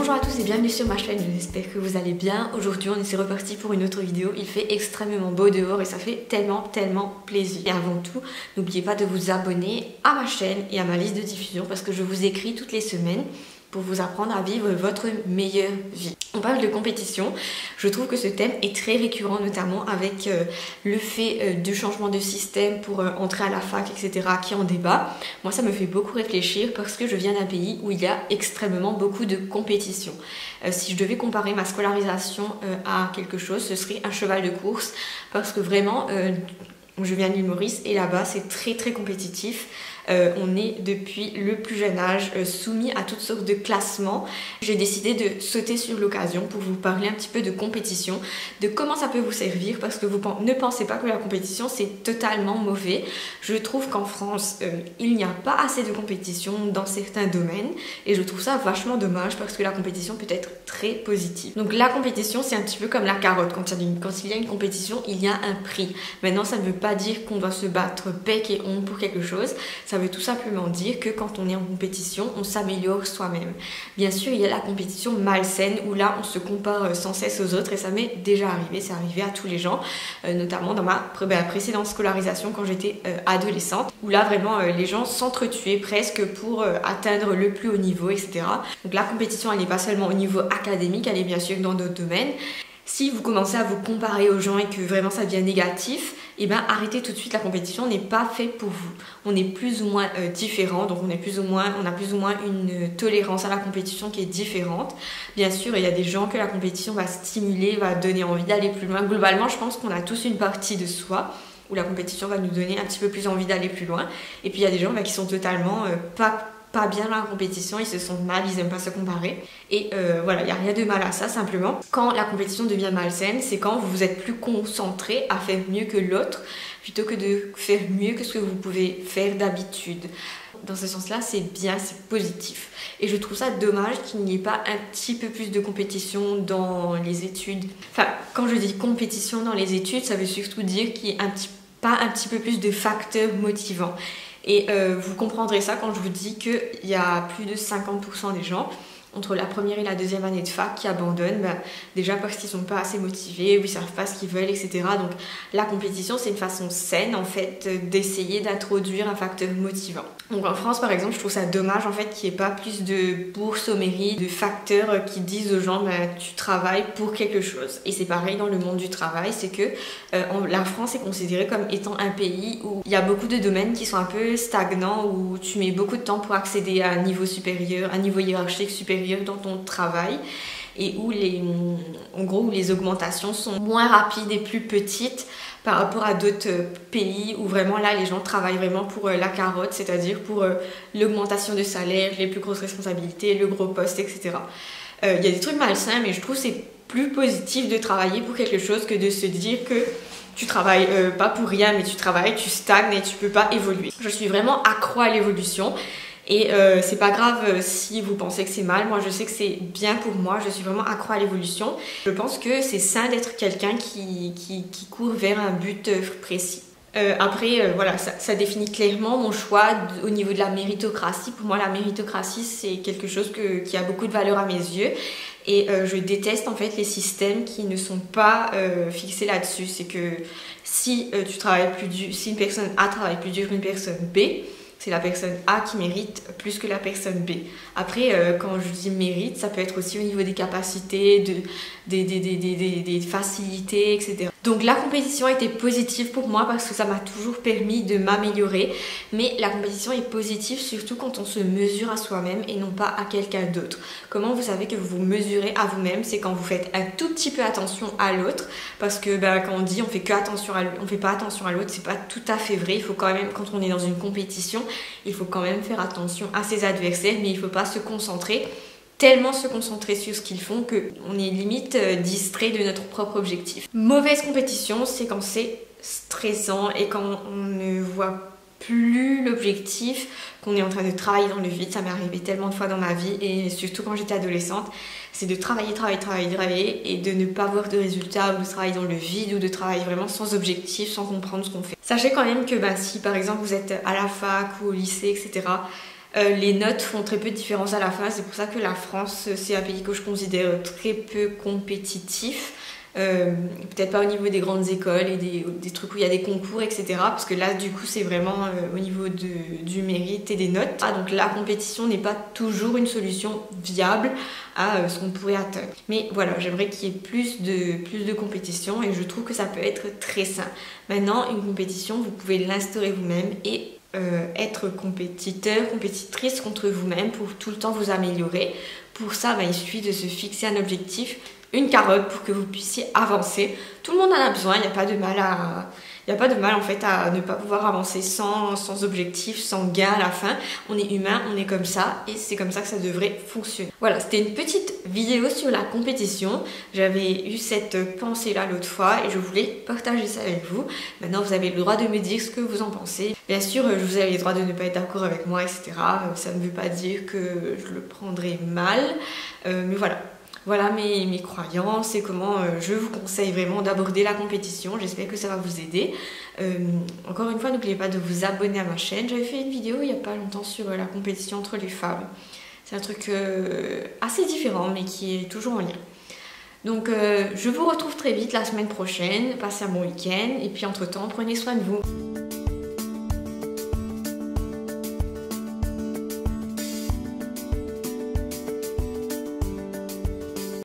Bonjour à tous et bienvenue sur ma chaîne, j'espère que vous allez bien. Aujourd'hui on est reparti pour une autre vidéo, il fait extrêmement beau dehors et ça fait tellement plaisir. Et avant tout, n'oubliez pas de vous abonner à ma chaîne et à ma liste de diffusion parce que je vous écris toutes les semaines pour vous apprendre à vivre votre meilleure vie. On parle de compétition, je trouve que ce thème est très récurrent, notamment avec le fait du changement de système pour entrer à la fac, etc. qui en débat. Moi ça me fait beaucoup réfléchir parce que je viens d'un pays où il y a extrêmement beaucoup de compétition. Si je devais comparer ma scolarisation à quelque chose, ce serait un cheval de course parce que vraiment, je viens de l'île Maurice et là-bas c'est très compétitif. On est depuis le plus jeune âge soumis à toutes sortes de classements. J'ai décidé de sauter sur l'occasion pour vous parler un petit peu de compétition, de comment ça peut vous servir parce que vous ne pensez pas que la compétition c'est totalement mauvais. Je trouve qu'en France il n'y a pas assez de compétition dans certains domaines et je trouve ça vachement dommage parce que la compétition peut être très positive. Donc la compétition c'est un petit peu comme la carotte, quand il y a une compétition il y a un prix. Maintenant ça ne veut pas dire qu'on doit se battre bec et ongles pour quelque chose. Ça veut tout simplement dire que quand on est en compétition, on s'améliore soi-même. Bien sûr, il y a la compétition malsaine où là, on se compare sans cesse aux autres et ça m'est déjà arrivé, c'est arrivé à tous les gens, notamment dans ma précédente scolarisation quand j'étais adolescente, où là, vraiment, les gens s'entretuaient presque pour atteindre le plus haut niveau, etc. Donc la compétition, elle n'est pas seulement au niveau académique, elle est bien sûr dans d'autres domaines. Si vous commencez à vous comparer aux gens et que vraiment ça devient négatif, et bien arrêtez tout de suite, la compétition n'est pas faite pour vous. On est plus ou moins différents, donc on a plus ou moins une tolérance à la compétition qui est différente. Bien sûr, il y a des gens que la compétition va stimuler, va donner envie d'aller plus loin. Globalement, je pense qu'on a tous une partie de soi où la compétition va nous donner un petit peu plus envie d'aller plus loin. Et puis il y a des gens qui sont totalement pas bien dans la compétition, ils se sentent mal, ils n'aiment pas se comparer. Et voilà, il n'y a rien de mal à ça, simplement. Quand la compétition devient malsaine, c'est quand vous êtes plus concentré à faire mieux que l'autre, plutôt que de faire mieux que ce que vous pouvez faire d'habitude. Dans ce sens-là, c'est bien, c'est positif. Et je trouve ça dommage qu'il n'y ait pas un petit peu plus de compétition dans les études. Enfin, quand je dis compétition dans les études, ça veut surtout dire qu'il y ait pas un petit peu plus de facteurs motivants. Et vous comprendrez ça quand je vous dis qu'il y a plus de 50% des gens entre la première et la deuxième année de fac qui abandonnent, déjà parce qu'ils ne sont pas assez motivés ou ils ne savent pas ce qu'ils veulent, etc. Donc la compétition, c'est une façon saine en fait d'essayer d'introduire un facteur motivant. Donc en France par exemple, je trouve ça dommage en fait qu'il n'y ait pas plus de bourses au mérite, de facteurs qui disent aux gens tu travailles pour quelque chose. Et c'est pareil dans le monde du travail, c'est que la France est considérée comme étant un pays où il y a beaucoup de domaines qui sont un peu stagnants, où tu mets beaucoup de temps pour accéder à un niveau supérieur, un niveau hiérarchique supérieur dans ton travail et où les augmentations sont moins rapides et plus petites par rapport à d'autres pays où vraiment là les gens travaillent vraiment pour la carotte, c'est-à-dire pour l'augmentation de salaire, les plus grosses responsabilités, le gros poste, etc. Il y a des trucs malsains, mais je trouve que c'est plus positif de travailler pour quelque chose que de se dire que tu travailles pas pour rien, mais tu travailles, tu stagnes et tu peux pas évoluer. Je suis vraiment accro à l'évolution. Et c'est pas grave si vous pensez que c'est mal, moi je sais que c'est bien pour moi, je suis vraiment accro à l'évolution. Je pense que c'est sain d'être quelqu'un qui court vers un but précis. Après, voilà, ça définit clairement mon choix au niveau de la méritocratie. Pour moi, la méritocratie, c'est quelque chose qui a beaucoup de valeur à mes yeux. Et je déteste en fait les systèmes qui ne sont pas fixés là-dessus. C'est que si tu travailles plus dur, si une personne A travaille plus dur qu'une personne B, c'est la personne A qui mérite plus que la personne B. Après, quand je dis mérite, ça peut être aussi au niveau des capacités, des facilités, etc. Donc la compétition a été positive pour moi parce que ça m'a toujours permis de m'améliorer. Mais la compétition est positive surtout quand on se mesure à soi-même et non pas à quelqu'un d'autre. Comment vous savez que vous vous mesurez à vous-même? C'est quand vous faites un tout petit peu attention à l'autre. Parce que quand on dit on fait pas attention à l'autre, c'est pas tout à fait vrai. Il faut quand même, quand on est dans une compétition, il faut quand même faire attention à ses adversaires, mais il ne faut pas se concentrer sur ce qu'ils font qu'on est limite distrait de notre propre objectif. Mauvaise compétition, c'est quand c'est stressant et quand on ne voit plus l'objectif, qu'on est en train de travailler dans le vide. Ça m'est arrivé tellement de fois dans ma vie et surtout quand j'étais adolescente, c'est de travailler et de ne pas voir de résultats ou de travailler dans le vide ou de travailler vraiment sans objectif, sans comprendre ce qu'on fait. Sachez quand même que si par exemple vous êtes à la fac ou au lycée, etc., Les notes font très peu de différence à la fin, c'est pour ça que la France, c'est un pays que je considère très peu compétitif. Peut-être pas au niveau des grandes écoles et des trucs où il y a des concours, etc. Parce que là, du coup, c'est vraiment au niveau du mérite et des notes. Ah, donc la compétition n'est pas toujours une solution viable à ce qu'on pourrait atteindre. Mais voilà, j'aimerais qu'il y ait plus de compétition et je trouve que ça peut être très sain. Maintenant, une compétition, vous pouvez l'instaurer vous-même et être compétiteur, compétitrice contre vous-même pour tout le temps vous améliorer. Pour ça, il suffit de se fixer un objectif, une carotte pour que vous puissiez avancer. Tout le monde en a besoin, il n'y a pas de mal en fait à ne pas pouvoir avancer sans objectif, sans gain à la fin. On est humain, on est comme ça et c'est comme ça que ça devrait fonctionner. Voilà, c'était une petite vidéo sur la compétition. J'avais eu cette pensée là l'autre fois et je voulais partager ça avec vous. Maintenant vous avez le droit de me dire ce que vous en pensez. Bien sûr, vous avez le droit de ne pas être d'accord avec moi, etc. Ça ne veut pas dire que je le prendrai mal, mais voilà. Voilà mes croyances et comment je vous conseille vraiment d'aborder la compétition. J'espère que ça va vous aider. Encore une fois, n'oubliez pas de vous abonner à ma chaîne. J'avais fait une vidéo il n'y a pas longtemps sur la compétition entre les femmes. C'est un truc assez différent mais qui est toujours en lien. Donc je vous retrouve très vite la semaine prochaine. Passez un bon week-end et puis entre-temps, prenez soin de vous.